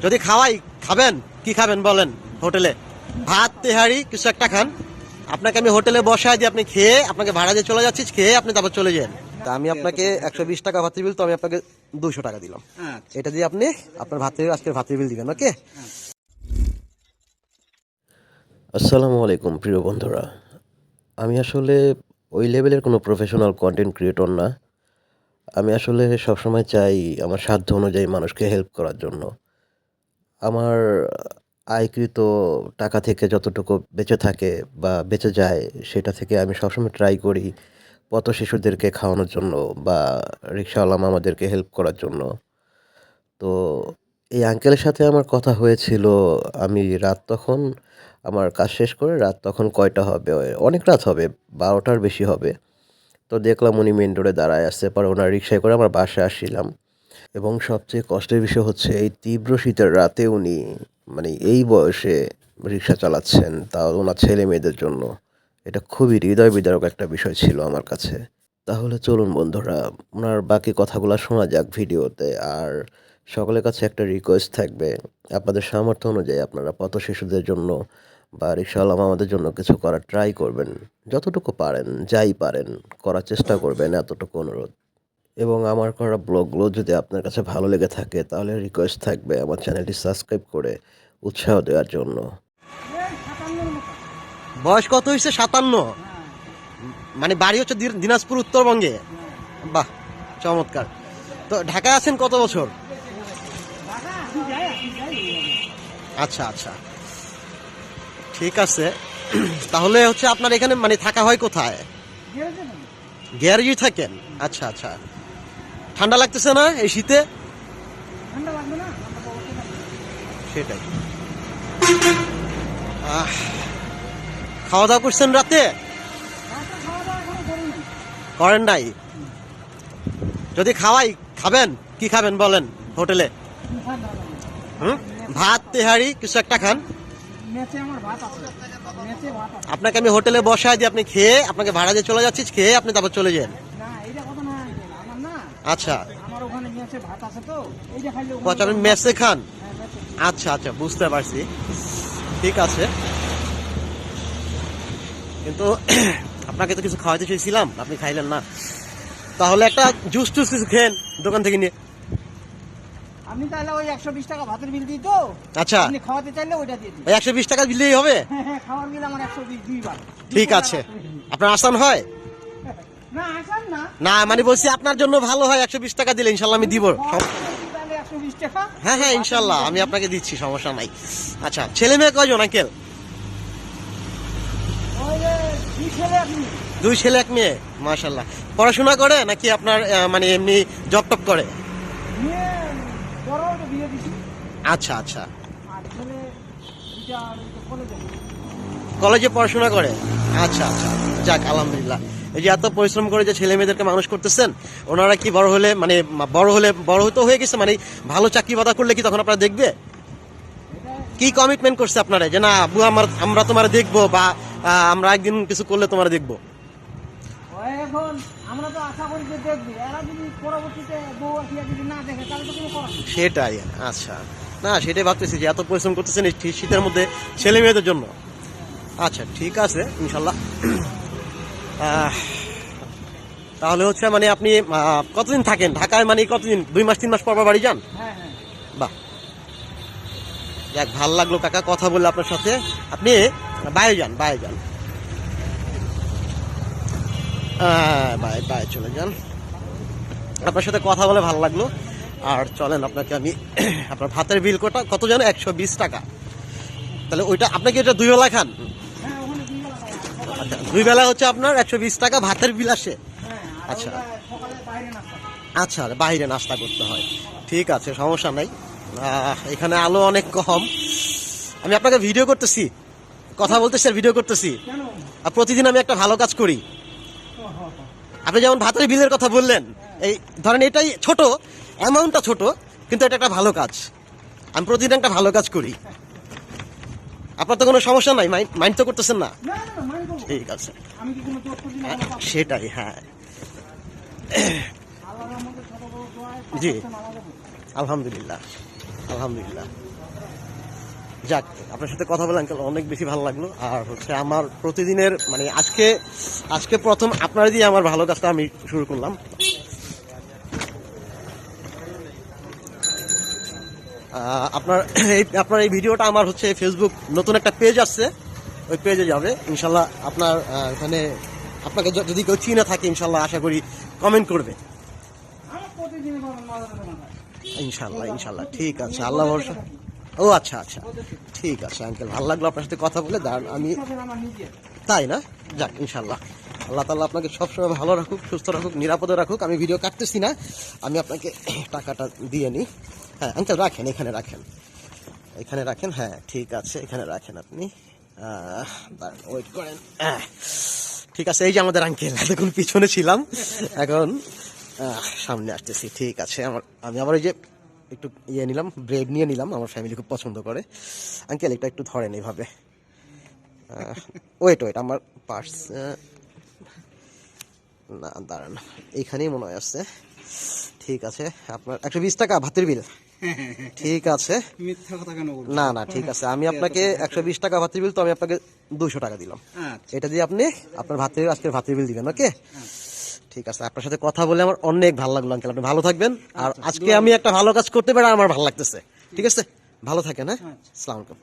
যদি খাওয়াই খাবেন কি খাবেন বলেন? হোটেলে ভাত তেহারি কিছু একটা খান, আপনাকে আমি হোটেলে বসায় দিয়ে আপনি খেয়ে আপনাকে ভাড়া দিয়ে চলে যাচ্ছি, খেয়ে আপনি তারপর চলে যান। তা আমি আপনাকে 120 টাকা ভাতের বিল, তো আমি আপনাকে 200 টাকা দিলাম। এটা দিয়ে আপনি আপনার আজকের ভাতের বিল দিবেন। ওকে। আসসালামু আলাইকুম প্রিয় বন্ধুরা। আমি আসলে ওই লেভেলের কোনো প্রফেশনাল কন্টেন্ট ক্রিয়েটর না। আমি আসলে সবসময় চাই আমার সাধ্য অনুযায়ী মানুষকে হেল্প করার জন্য। আমার আয়কৃত টাকা থেকে যতটুকু বেঁচে থাকে বা বেঁচে যায়, সেটা থেকে আমি সবসময় ট্রাই করি পথ শিশুদেরকে খাওয়ানোর জন্য বা রিকশাওয়ালা মামাদেরকে হেল্প করার জন্য। তো এই আঙ্কেলের সাথে আমার কথা হয়েছিল। আমি রাত তখন আমার কাজ শেষ করে রাত তখন কয়টা হবে? অনেক রাত হবে, 12টার বেশি হবে। তো দেখলাম উনি মেইন রোডে দাঁড়ায় আছে। পরে ওনার রিকশায় করে আমার বাসায় আসছিলাম। এবং সবচেয়ে কষ্টের বিষয় হচ্ছে এই তীব্র শীতের রাতে উনি মানে এই বয়সে রিকশা চালাচ্ছেন, তাও ওনার ছেলে মেয়েদের জন্য। এটা খুবই হৃদয় বিদারক একটা বিষয় ছিল আমার কাছে। তাহলে চলুন বন্ধুরা, ওনার বাকি কথাগুলো শোনা যাক ভিডিওতে। আর সকলের কাছে একটা রিকোয়েস্ট থাকবে, আপনাদের সামর্থ্য অনুযায়ী আপনারা পথ শিশুদের জন্য বা রিকশাওয়ালা আমাদের জন্য কিছু করার ট্রাই করবেন। যতটুকু পারেন, যাই পারেন করার চেষ্টা করবেন, এতটুকু অনুরোধ। এবং আমার করা ব্লগগুলো যদি আপনার কাছে ভালো লেগে থাকে, তাহলে রিকোয়েস্ট থাকবে আমার চ্যানেলটি সাবস্ক্রাইব করে উৎসাহ দেওয়ার জন্য। বয়স কত হয়েছে? 57। মানে বাড়ি হচ্ছে দিনাজপুর, উত্তরবঙ্গে। বাহ, চমৎকার। তো ঢাকায় আছেন কত বছর? আচ্ছা আচ্ছা, ঠিক আছে। তাহলে হচ্ছে আপনার এখানে মানে থাকা হয় কোথায়? গ্যারেজে থাকেন? আচ্ছা আচ্ছা। ঠান্ডা লাগতেছে না এই শীতে? সেটাই। খাওয়া দাওয়া করছেন রাতে? করেন নাই? যদি খাওয়াই খাবেন কি খাবেন বলেন? হোটেলে ভাত তেহারি কিছু একটা খান, আপনাকে আমি হোটেলে বসায় দিয়ে আপনি খেয়ে আপনাকে ভাড়া দিয়ে চলে যাচ্ছি, খেয়ে আপনি তারপর চলে যান। আচ্ছা, আপনি মেসে খান? আচ্ছা আচ্ছা, বুঝতে পারছি। ঠিক আছে, কিন্তু আপনাকে তো কিছু খাওয়াইতে চেয়েছিলাম, আপনি খাইলেন না। তাহলে একটা জুস টুস কিছু খেন দোকান থেকে নিয়ে। আপনি তাহলে ওই 120 টাকা ভাতের বিল দিই তো। আচ্ছা, আপনি খাওয়াতে চাইলে ওইটা দিয়ে দিন। ওই 120 টাকা দিলেই হবে? হ্যাঁ, খাওয়ার বিল আমার 120 দুইবার। ঠিক আছে। আপনার আসান হয় না, আসান না। না, মানে বলছি আপনার জন্য ভালো হয় 120 টাকা দিলে ইনশাল্লাহ আমি দিব। তাহলে 120 টাকা। হ্যাঁ হ্যাঁ, ইনশাল্লাহ আমি আপনাকে দিচ্ছি, সমস্যা নাই। আচ্ছা, ছেলে মেয়ে কয়জন আঙ্কেল? ওই যে দুই ছেলে আপনি। 2 ছেলে 1 মেয়ে। মাশাল্লাহ। পড়াশোনা করে নাকি আপনার মানে এমনি জব টপ করে? মেয়ে বড় তো বিয়ে দিছি। আচ্ছা আচ্ছা, আর ছেলে দুইটা কলেজে। কলেজে পড়াশোনা করে? আচ্ছা আচ্ছা, যাক আলহামদুলিল্লাহ। এই যে এত পরিশ্রম করে যে ছেলে মেয়েদেরকে মানুষ করতেছেন, ওনারা কি বড় হলে মানে বড় হতে হয়ে গেছে, মানে ভালো চাকরি বাদা করলে কি তখন আপনারা দেখবে? কি কমিটমেন্ট করছে আপনারা যে না আব্বু আমরা তোমার দেখবো, বা আমরা একদিন কিছু করলে তোমার দেখবো? ওই এখন আমরা তো আশা করি যে দেখবে, এরা যদি পরবর্তীতে বউ আসিয়া যদি না দেখে তাহলে তো কোনো করার নেই। সেটাই। আচ্ছা, না সেটাই ভাবতেছি যে এত পরিশ্রম করতেছেন এই শীতের মধ্যে ছেলে মেয়েদের জন্য। আচ্ছা, ঠিক আছে ইনশাল্লাহ। তাহলে হচ্ছে মানে আপনি কতদিন থাকেন ঢাকায়? মানে কতদিন, 2 মাস 3 মাস পর পর বাড়ি যান? হ্যাঁ হ্যাঁ। বাহ, যাক ভাল লাগলো কাকা কথা বললে আপনার সাথে। আপনি বাইরে যান, বাইরে যান, বাইরে চলে যান। আপনার সাথে কথা বলে ভালো লাগলো। আর চলেন, আপনাকে আমি আপনার ভাতের বিল কত জানো? 120 টাকা। তাহলে ওইটা আপনাকে এটা 2 বেলা খান? হ্যাঁ, ওখানে দুই বেলা খাই। আচ্ছা, 2 বেলা হচ্ছে আপনার 120 টাকা ভাতের বিল আসে? হ্যাঁ, আর আচ্ছা ওইটা সকালে বাইরে নাস্তা। আচ্ছা, বাইরে নাস্তা করতে হয়। ঠিক আছে, সমস্যা নাই। এখানে আলো অনেক কম। আমি আপনাকে ভিডিও করতেছি, কথা বলতেছি আর ভিডিও করতেছি। কেন? আর প্রতিদিন আমি একটা ভালো কাজ করি। আপনি যেমন ভাতের বিলের কথা বললেন, এই ধরেন এটাই ছোট, অ্যামাউন্টটা ছোট, কিন্তু এটা একটা ভালো কাজ। আমি প্রতিদিন একটা ভালো কাজ করি। আপনার তো কোনো সমস্যা নাই, মাইন্ড তো করতেছেন না? না না না, মাইন্ড করবো। ঠিক আছে, আমি কি কোনো জোর করি না? সেটাই। হ্যাঁ, আল্লাহর রহমতে ছোট বড় দোয়ায় জি, নামাজ পড়ি। আলহামদুলিল্লাহ আলহামদুলিল্লাহ। যাক, আপনার সাথে কথা বলে আঙ্কেল অনেক বেশি ভালো লাগলো। আর হচ্ছে আমার প্রতিদিনের মানে আজকে প্রথম আপনার দিয়ে আমার ভালো কাজটা আমি শুরু করলাম। আপনার এই ভিডিওটা আমার হচ্ছে ফেসবুক নতুন একটা পেজ আসছে, ওই পেজে যাবে ইনশাল্লাহ। আপনার এখানে আপনাকে যদি কেউ চিনে থাকে ইনশাল্লাহ আশা করি কমেন্ট করবে। আমার প্রতিদিন ইনশাল্লাহ ঠিক আছে, আল্লাহ ভরসা। ও আচ্ছা, ঠিক আছে আঙ্কেল, ভালো লাগলো আপনার সাথে কথা বলে। দাঁড়ান আমি, আমার নিজে তাই না? যাক, ইনশাল্লাহ আল্লাহ তাআলা আপনাকে সবসময় ভালো রাখুক, সুস্থ রাখুক, নিরাপদে রাখুক। আমি ভিডিও কাটতেছি না, আমি আপনাকে টাকাটা দিয়ে নিই। হ্যাঁ আঙ্কেল রাখেন, এখানে রাখেন। হ্যাঁ ঠিক আছে, এখানে রাখেন আপনি। দাঁড়ান, ওয়েট করেন। ঠিক আছে, এই যে আমাদের আঙ্কেল, এতক্ষণ পিছনে ছিলাম, এখন সামনে আসতেছি। ঠিক আছে, আমি আবার এই যে একটু নিলাম, ব্রেড নিয়ে নিলাম, আমার ফ্যামিলি খুব পছন্দ করে। আঙ্কেল এটা একটু ধরেন এইভাবে। ওয়েট আমার পার্স, না দাঁড়ান, এইখানেই মনে হয় আসছে। ঠিক আছে, আপনার 120 টাকা ভাতের বিল। ঠিক আছে, মিথ্যা কথা কেন বলবো? না ঠিক আছে, আমি আপনাকে 120 টাকা ভাতের বিল, তো আমি আপনাকে 200 টাকা দিলাম। আচ্ছা এটা দিয়ে আপনি আপনার আজকের ভাতের বিল দিবেন, ওকে? ঠিক আছে, আপনার সাথে কথা বলে আমার অনেক ভালো লাগলো আঙ্কেল, আপনি ভালো থাকবেন। আর আজকে আমি একটা ভালো কাজ করতে পারে আমার ভালো লাগতেছে। ঠিক আছে, ভালো থাকেন। হ্যাঁ, আসসালামু আলাইকুম।